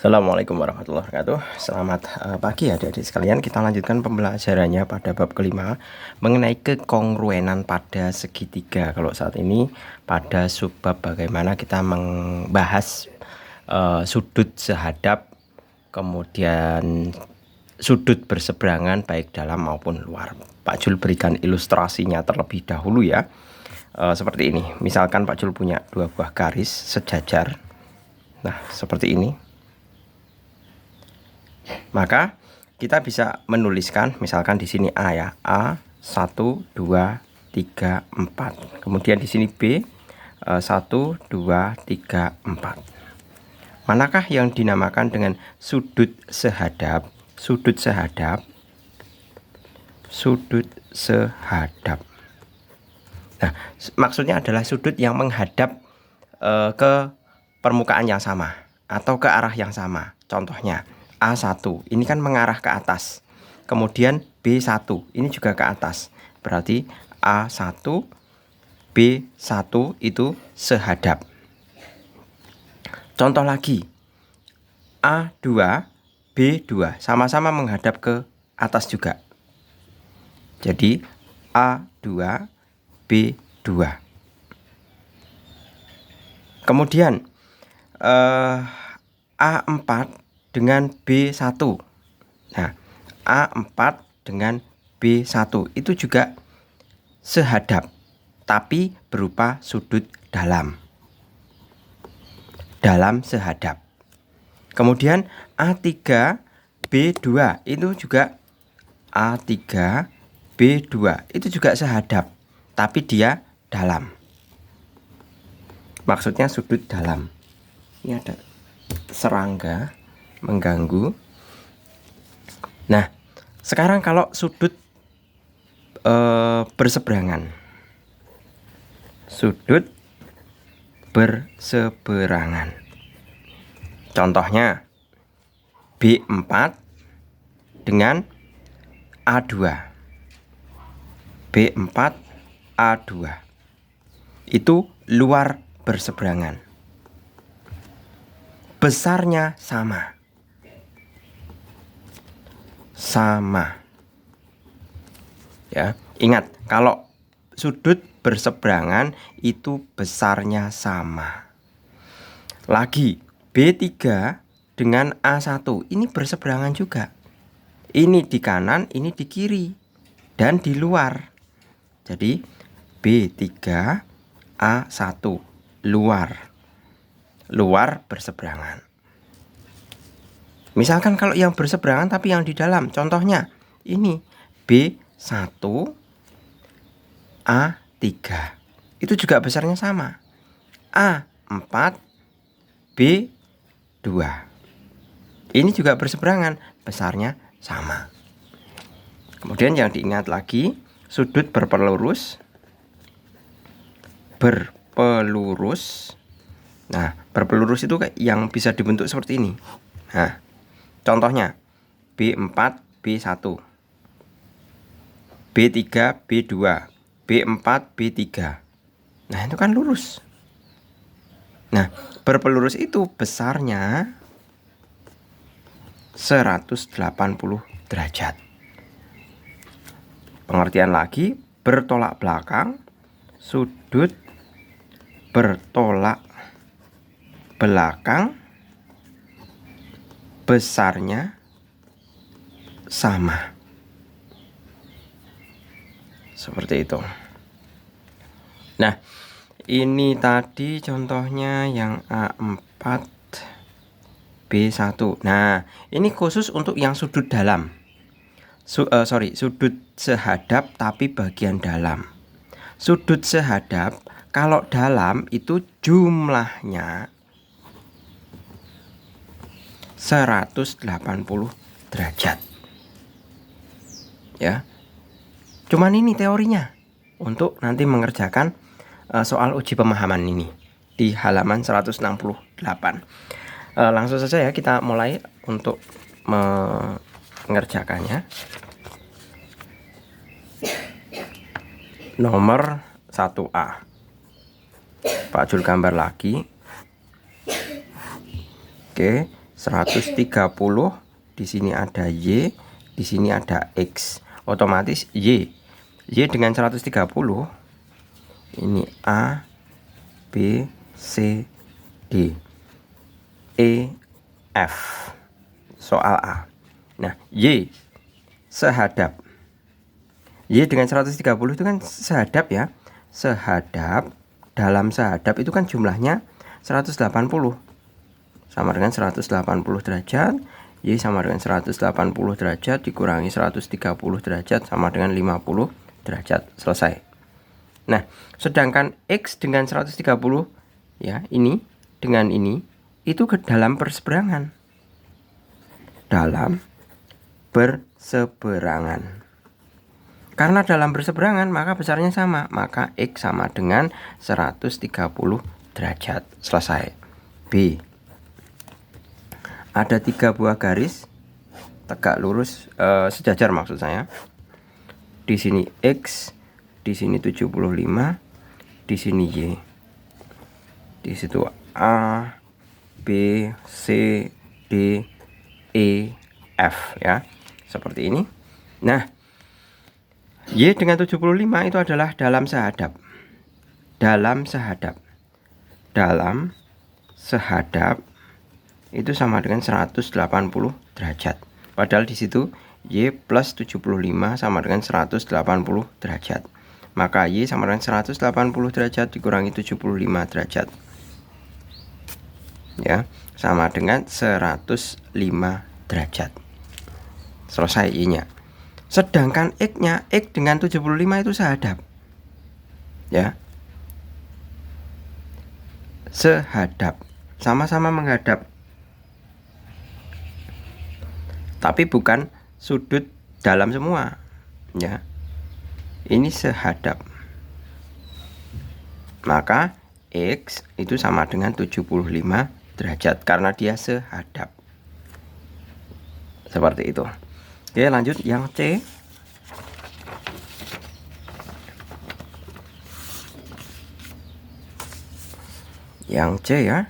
Assalamualaikum warahmatullahi wabarakatuh. Selamat pagi adik-adik sekalian. Kita lanjutkan pembelajarannya pada bab kelima mengenai kekongruenan pada segitiga. Kalau saat ini pada subbab bagaimana kita membahas sudut sehadap, kemudian sudut berseberangan baik dalam maupun luar. Pak Jul berikan ilustrasinya terlebih dahulu ya. Seperti ini. Misalkan Pak Jul punya dua buah garis sejajar. Nah, seperti ini. Maka kita bisa menuliskan misalkan di sini A ya, A 1 2 3 4. Kemudian di sini B 1 2 3 4. Manakah yang dinamakan dengan sudut sehadap? Sudut sehadap. Sudut sehadap. Nah, maksudnya adalah sudut yang menghadap ke permukaan yang sama atau ke arah yang sama. Contohnya A1 ini kan mengarah ke atas. Kemudian B1 ini juga ke atas. Berarti A1 B1 itu sehadap. Contoh lagi, A2 B2 sama-sama menghadap ke atas juga. Jadi A2 B2. Kemudian A4 dengan B1. Nah, A4 dengan B1 itu juga sehadap, tapi berupa sudut dalam. Dalam sehadap. Kemudian A3 B2 itu juga A3 B2 itu juga sehadap, tapi dia dalam. Maksudnya sudut dalam. Ini ada serangga mengganggu. Nah, sekarang kalau sudut berseberangan. Sudut berseberangan. Contohnya B4 dengan A2. B4 A2. Itu luar berseberangan. Besarnya sama. Sama. Ya, ingat kalau sudut berseberangan itu besarnya sama. Lagi B3 dengan A1 ini berseberangan juga. Ini di kanan, ini di kiri dan di luar. Jadi B3 A1 luar. Luar berseberangan. Misalkan kalau yang berseberangan tapi yang di dalam, contohnya ini B1 A3. Itu juga besarnya sama. A4 B2. Ini juga berseberangan, besarnya sama. Kemudian yang diingat lagi, sudut berpelurus. Berpelurus. Nah, berpelurus itu yang bisa dibentuk seperti ini. Nah, contohnya B4 B1, B3 B2, B4 B3. Nah, itu kan lurus. Nah, berpelurus itu besarnya 180 derajat. Pengertian lagi, bertolak belakang, sudut bertolak belakang, besarnya sama. Seperti itu. Nah, ini tadi contohnya yang A4 B1. Nah, ini khusus untuk yang sudut dalam. Sudut sehadap tapi bagian dalam. Sudut sehadap kalau dalam itu jumlahnya 180 derajat. Ya. Cuman ini teorinya untuk nanti mengerjakan soal uji pemahaman ini di halaman 168. Langsung saja ya kita mulai untuk mengerjakannya. Nomor 1A. Pak Jul gambar lagi. Oke, 130, di sini ada Y, di sini ada X. Otomatis Y dengan 130 ini A, B, C, D, E, F. Soal A. Nah, Y sehadap. Y dengan 130 itu kan sehadap ya. Sehadap, dalam sehadap itu kan jumlahnya 180. Sama dengan 180 derajat. Y sama dengan 180 derajat dikurangi 130 derajat sama dengan 50 derajat. Selesai. Nah, sedangkan X dengan 130 ya, ini dengan ini itu ke dalam perseberangan. Dalam berseberangan. Karena dalam berseberangan maka besarnya sama, maka X sama dengan 130 derajat. Selesai. B. Ada 3 buah garis tegak lurus sejajar maksud saya. Di sini X, di sini 75, di sini Y. Di situ A, B, C, D, E, F ya. Seperti ini. Nah, Y dengan 75 itu adalah dalam sehadap. Dalam sehadap. Dalam sehadap itu sama dengan 180 derajat. Padahal di situ Y plus 75 sama dengan 180 derajat. Maka Y sama dengan 180 derajat dikurangi 75 derajat. Ya, sama dengan 105 derajat. Selesai Y-nya. Sedangkan X-nya, X dengan 75 itu sehadap. Ya. Sehadap. Sama-sama menghadap. Tapi bukan sudut dalam semua, ya. Ini sehadap. Maka X itu sama dengan 75 derajat karena dia sehadap. Seperti itu. Oke, lanjut yang C. Yang C ya.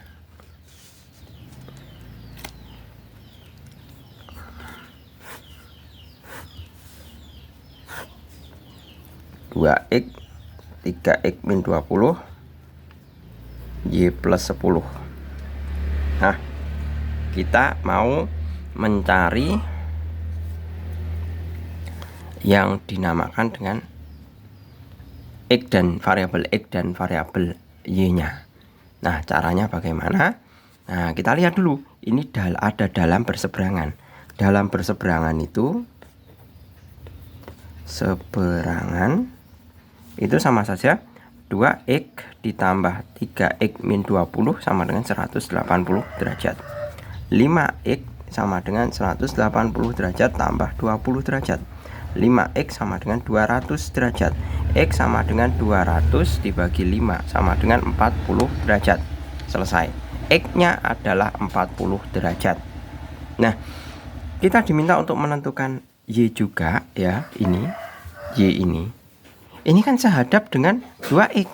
2X 3X min 20 Y plus 10. Nah, kita mau mencari yang dinamakan dengan X dan variabel X dan variabel Y-nya. Nah, caranya bagaimana? Nah, kita lihat dulu. Ini ada dalam berseberangan. Dalam berseberangan itu seberangan itu sama saja 2X ditambah 3X min 20 sama dengan 180 derajat. 5X sama dengan 180 derajat tambah 20 derajat. 5X sama dengan 200 derajat. X sama dengan 200 dibagi 5 sama dengan 40 derajat. Selesai. X-nya adalah 40 derajat. Nah, kita diminta untuk menentukan Y juga ya, ini Y ini. Ini kan sehadap dengan 2X,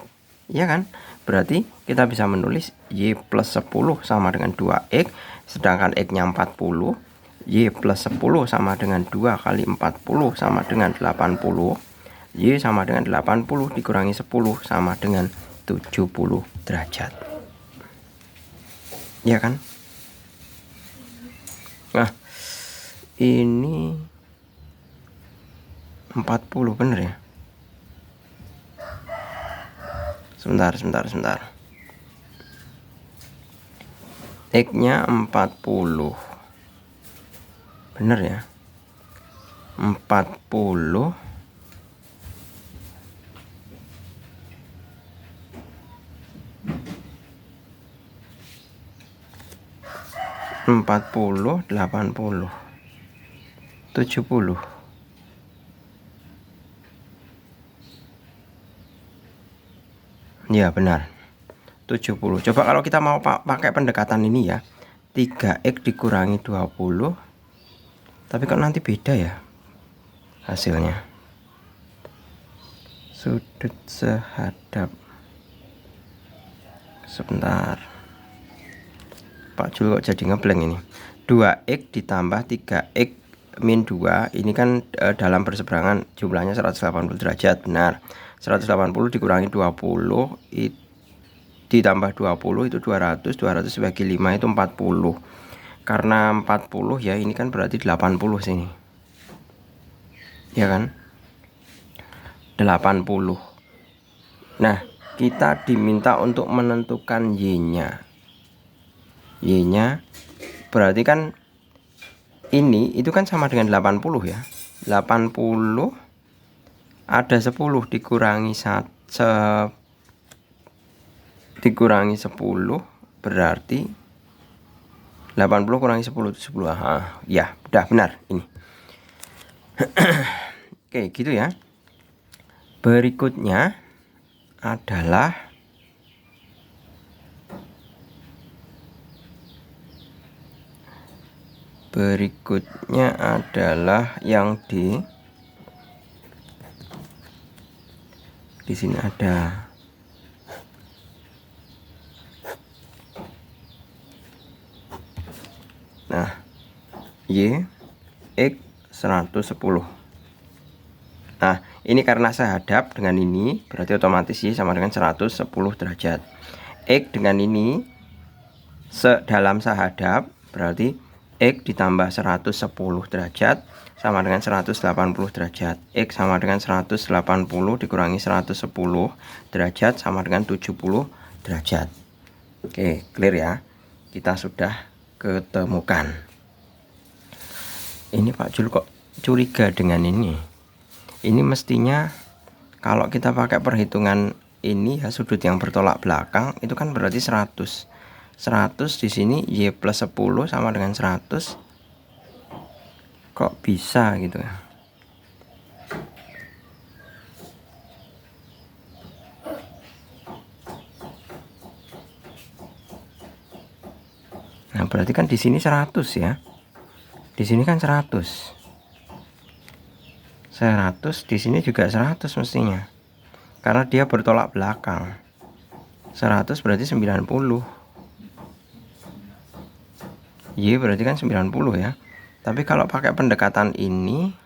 ya kan? Berarti kita bisa menulis Y plus 10 sama dengan 2X, sedangkan X-nya 40. Y plus 10 sama dengan 2 kali 40 sama dengan 80. Y sama dengan 80 dikurangi 10 sama dengan 70 derajat. Ya kan? Nah, ini 40 bener ya? Sebentar. X-nya 40. Bener ya? 40 80 80 70. Ya benar, 70. Coba kalau kita mau pakai pendekatan ini ya, 3X dikurangi 20. Tapi kok nanti beda ya hasilnya. Sudut sehadap. Sebentar. Pak Jul kok jadi ngeblank ini. 2x ditambah 3x min 2 ini kan dalam berseberangan jumlahnya 180 derajat, benar. 180 dikurangi 20 ditambah 20 itu 200 dibagi 5 itu 40. Karena 40 ya, ini kan berarti 80 sini, ya kan, 80. Nah, kita diminta untuk menentukan y-nya. Y-nya berarti kan ini itu kan sama dengan 80 ya. 80 ada 10 dikurangi 10 berarti 80 kurangi 10 itu 10. Ya, udah benar ini. Oke, gitu ya. Berikutnya adalah yang di sini ada y x 110. Nah, ini karena sehadap dengan ini berarti otomatis y sama dengan 110 derajat. X dengan ini dalam sehadap berarti X ditambah 110 derajat sama dengan 180 derajat. X sama dengan 180 dikurangi 110 derajat sama dengan 70 derajat. Oke, clear ya. Kita sudah ketemukan. Ini Pak Jul kok curiga dengan ini. Ini mestinya kalau kita pakai perhitungan ini ya, sudut yang bertolak belakang itu kan berarti 100 di sini y plus 10 sama dengan 100. Kok bisa gitu ya? Nah, berarti kan di sini 100 ya. Di sini kan 100. Di sini juga 100 mestinya. Karena dia bertolak belakang. 100 berarti 90. Y berarti kan 90 ya. Tapi kalau pakai pendekatan ini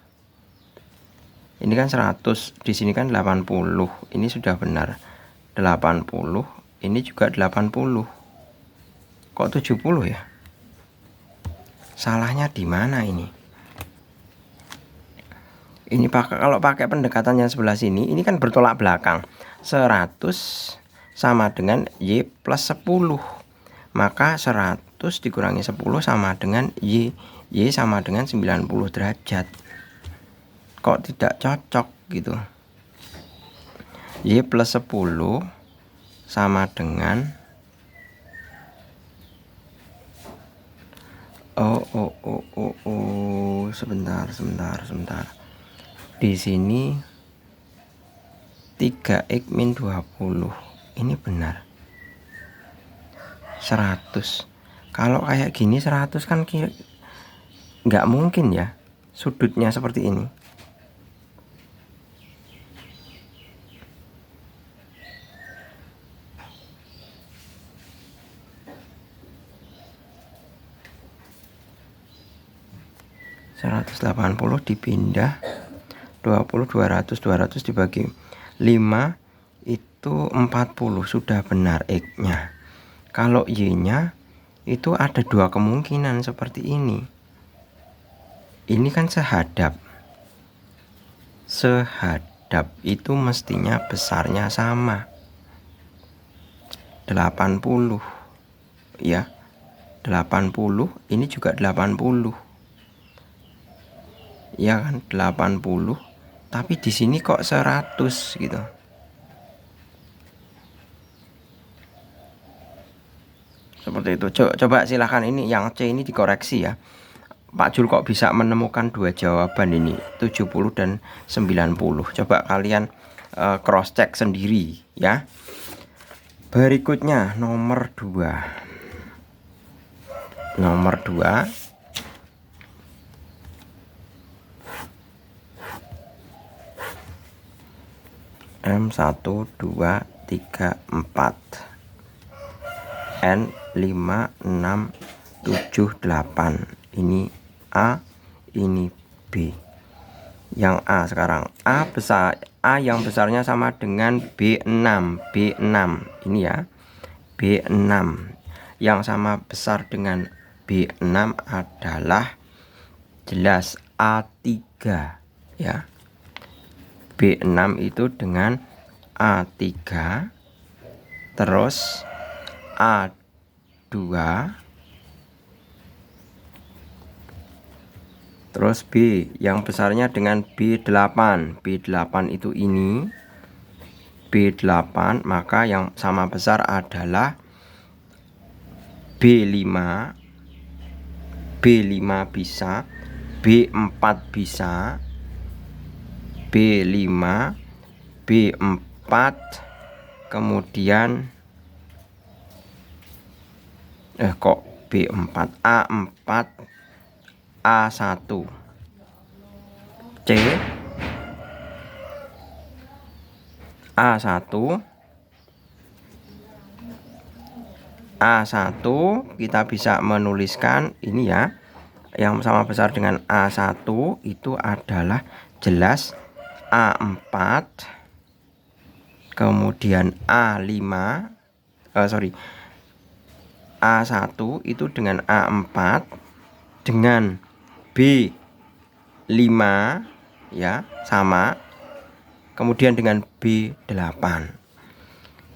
kan 100, di sini kan 80. Ini sudah benar. 80, ini juga 80. Kok 70 ya? Salahnya di mana ini? Ini kalau pakai pendekatan yang sebelah sini, ini kan bertolak belakang. 100 sama dengan y plus 10. Maka 100 dikurangi 10 sama dengan y. Y sama dengan 90 derajat. Kok tidak cocok gitu? Y plus 10 sama dengan sebentar. Di sini 3x min 20. Ini benar 100. Kalau kayak gini 100 kan nggak mungkin ya sudutnya seperti ini. (180) dipindah 20, 200 dibagi 5 itu 40. Sudah benar X-nya. Kalau Y-nya itu ada dua kemungkinan seperti ini. Ini kan sehadap. Sehadap itu mestinya besarnya sama. 80 ya. 80 ini juga 80. Ya kan, 80. Tapi di sini kok 100 gitu. Seperti itu. Coba silahkan ini yang C ini dikoreksi ya. Pak Jul kok bisa menemukan dua jawaban ini, 70 dan 90. Coba kalian cross check sendiri ya. Berikutnya nomor 2. Nomor 2 M 1, 2, 3, 4 N 5, 6, 7, 8. Ini A, ini B. Yang A sekarang, A yang besarnya sama dengan B6. Ini ya, B6. Yang sama besar dengan B6 adalah jelas A3 ya. B6 itu dengan A3, terus A2, terus B yang besarnya dengan B8. B8 itu ini B8, maka yang sama besar adalah B5. B5 bisa, B4 bisa, B5, B4, kemudian kok B4, A4, A1, C, A1, A1 kita bisa menuliskan ini ya, yang sama besar dengan A1 itu adalah jelas A4, kemudian A5, A1 itu dengan A4 dengan B5 ya, sama, kemudian dengan B8.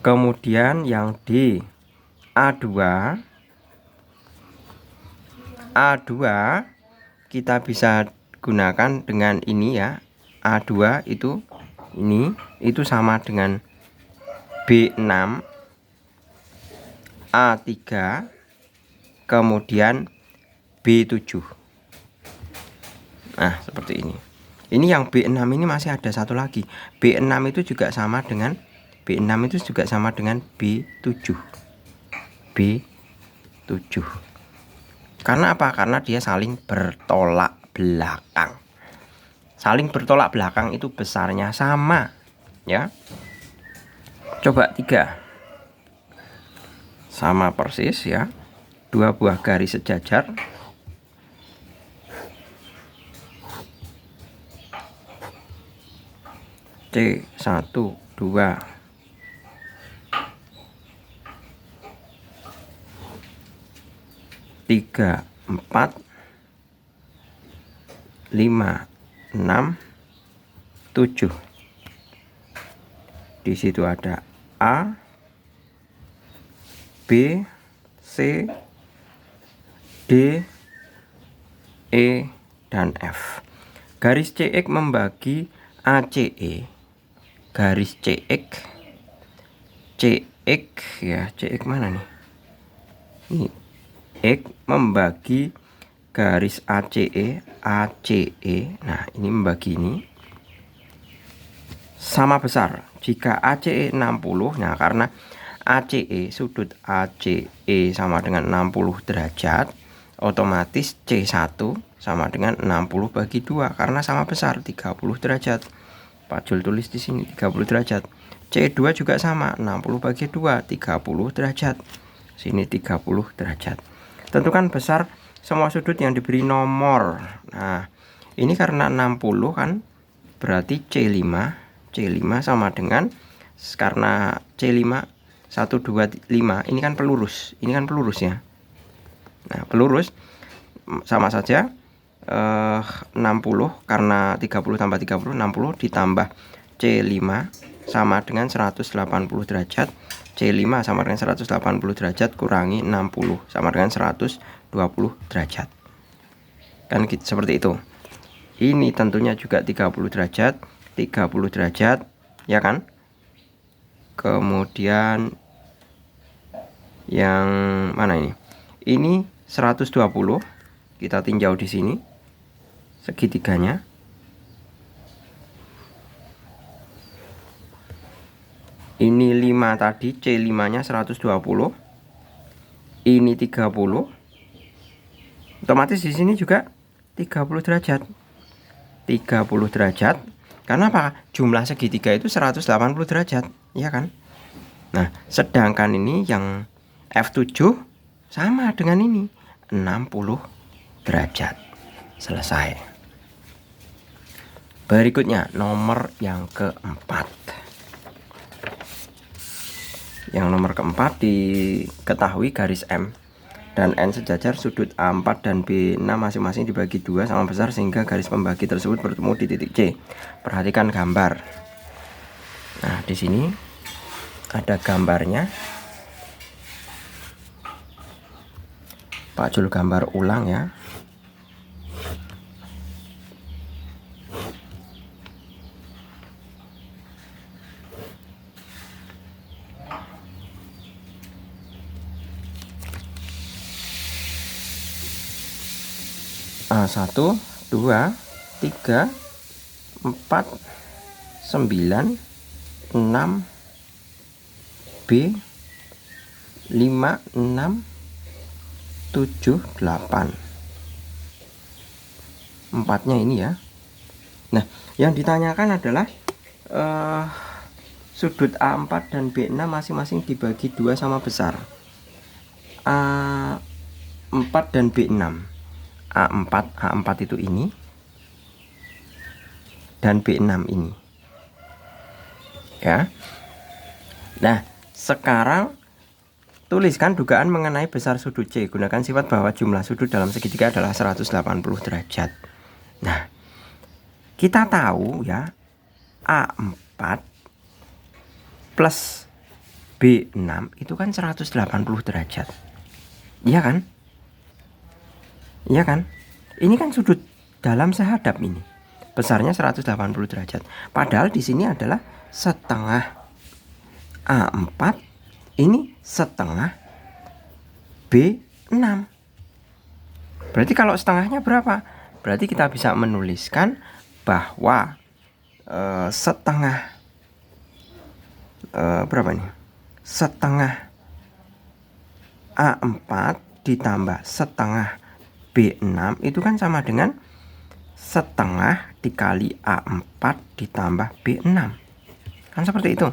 Kemudian yang D A2 kita bisa gunakan dengan ini ya. A2 itu ini, itu sama dengan B6, A3, kemudian B7. Nah, seperti ini. Ini yang B6 ini masih ada satu lagi. B6 itu juga sama dengan B7. B7. Karena apa? Karena dia saling bertolak belakang. Saling bertolak belakang itu besarnya sama, ya. Coba 3. Sama persis ya. 2 buah garis sejajar. C1, 2, 3, 4, 5, 6, 7. Di situ ada A, B, C, D, E, dan F. Garis CX membagi ACE. Garis CX ya, CX mana nih? Ini X membagi garis ACE. Nah, ini membagi ini sama besar. Jika ACE 60, nah karena ACE, sudut ACE sama dengan 60 derajat, otomatis C1 sama dengan 60 bagi 2 karena sama besar 30 derajat. Pak Jul tulis di sini 30 derajat. C2 juga sama, 60 bagi 2, 30 derajat. Sini 30 derajat. Tentukan besar semua sudut yang diberi nomor. Nah, ini karena 60 kan, berarti C5 sama dengan, karena C5 1, 2, 5 ini kan pelurus. Ini kan pelurus ya. Nah, pelurus sama saja 60 karena 30 tambah 30 60 ditambah C5 sama dengan 180 derajat. C5 sama dengan 180 derajat kurangi 60 sama dengan 120 derajat. Kan gitu, seperti itu. Ini tentunya juga 30 derajat, ya kan? Kemudian yang mana ini? Ini 120. Kita tinjau di sini segitiganya. Ini 5 tadi, C5-nya 120. Ini 30. Otomatis di sini juga 30 derajat. 30 derajat. Karena apa? Jumlah segitiga itu 180 derajat, ya kan? Nah, sedangkan ini yang F7 sama dengan ini 60 derajat. Selesai. Berikutnya nomor yang keempat. Yang nomor keempat, diketahui garis M dan N sejajar, sudut A4 dan B6 masing-masing dibagi 2 sama besar sehingga garis pembagi tersebut bertemu di titik C. Perhatikan gambar. Nah, di sini ada gambarnya. Pak Jul gambar ulang ya. A1, 2, 3, 4, 9, 6, B, 5, 6, 7, 8. Empatnya ini ya. Nah, yang ditanyakan adalah sudut A4 dan B6 masing-masing dibagi 2 sama besar. A4 dan B6. A4 itu ini dan B6 ini. Ya. Nah, sekarang tuliskan dugaan mengenai besar sudut C. Gunakan sifat bahwa jumlah sudut dalam segitiga adalah 180 derajat. Nah, kita tahu ya, A4 plus B6 itu kan 180 derajat. Iya kan? Iya kan? Ini kan sudut dalam sehadap ini. Besarnya 180 derajat. Padahal di sini adalah setengah A4, ini setengah B6. Berarti kalau setengahnya berapa? Berarti kita bisa menuliskan bahwa setengah berapa nih? Setengah A4 ditambah setengah B6 itu kan sama dengan setengah dikali A4 ditambah B6. Kan seperti itu.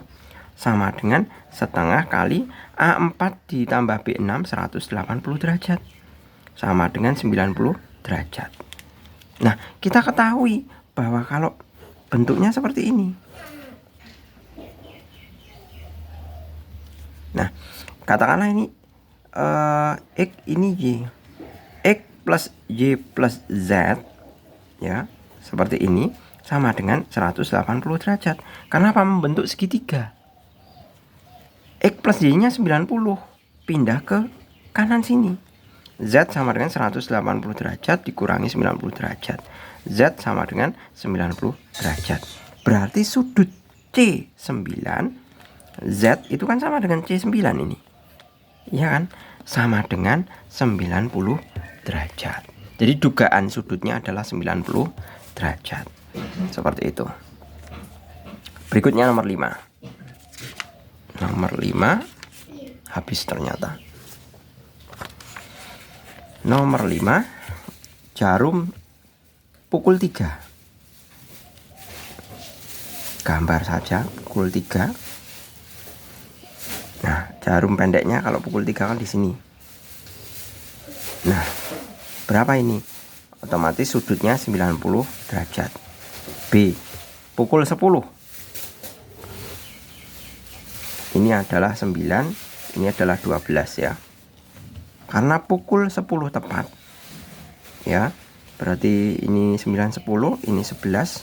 Sama dengan setengah kali A4 ditambah B6 180 derajat. Sama dengan 90 derajat. Nah, kita ketahui bahwa kalau bentuknya seperti ini. Nah, katakanlah ini X ini Y. X plus Y plus Z ya, seperti ini sama dengan 180 derajat. Kenapa membentuk segitiga? X plus Y nya 90, pindah ke kanan sini. Z sama dengan 180 derajat dikurangi 90 derajat. Z sama dengan 90 derajat. Berarti sudut C9 Z itu kan sama dengan C9 ini. Iya kan? Sama dengan 90 derajat. Jadi dugaan sudutnya adalah 90 derajat. Seperti itu. Berikutnya nomor 5. Nomor 5 habis ternyata. Nomor 5, jarum pukul 3. Gambar saja pukul 3. Nah, jarum pendeknya kalau pukul 3 kan di sini. Nah, berapa ini? Otomatis sudutnya 90 derajat. B, pukul 10. Ini adalah 9, ini adalah 12 ya. Karena pukul 10 tepat. Ya. Berarti ini 9 10, ini 11.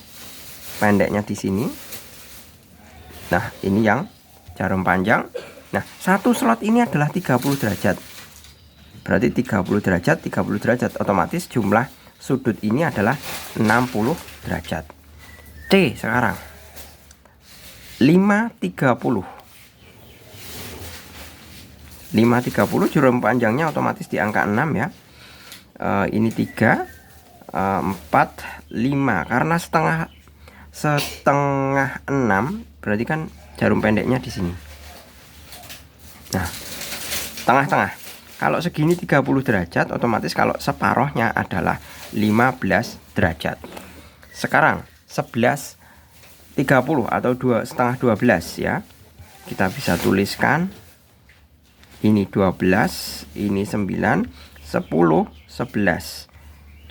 Pendeknya di sini. Nah, ini yang jarum panjang. Nah, satu slot ini adalah 30 derajat. Berarti 30 derajat, 30 derajat. Otomatis jumlah sudut ini adalah 60 derajat. C sekarang 530. 530 jarum panjangnya otomatis di angka 6 ya. Ini 3, 4, 5. Karena setengah 6 berarti kan jarum pendeknya di sini. Nah, tengah-tengah. Kalau segini 30 derajat, otomatis kalau separohnya adalah 15 derajat. Sekarang 11 30 atau setengah 12 ya. Kita bisa tuliskan Ini 12, ini 9, 10, 11.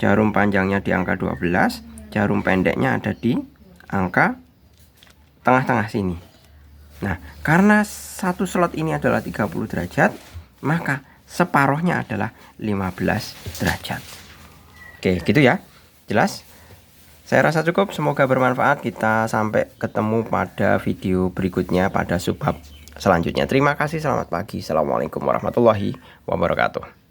Jarum panjangnya di angka 12, jarum pendeknya ada di angka tengah-tengah sini. Nah, karena satu slot ini adalah 30 derajat, maka separuhnya adalah 15 derajat. Oke, gitu ya. Jelas? Saya rasa cukup, semoga bermanfaat. Kita sampai ketemu pada video berikutnya pada subbab selanjutnya. Terima kasih, selamat pagi. Assalamualaikum warahmatullahi wabarakatuh.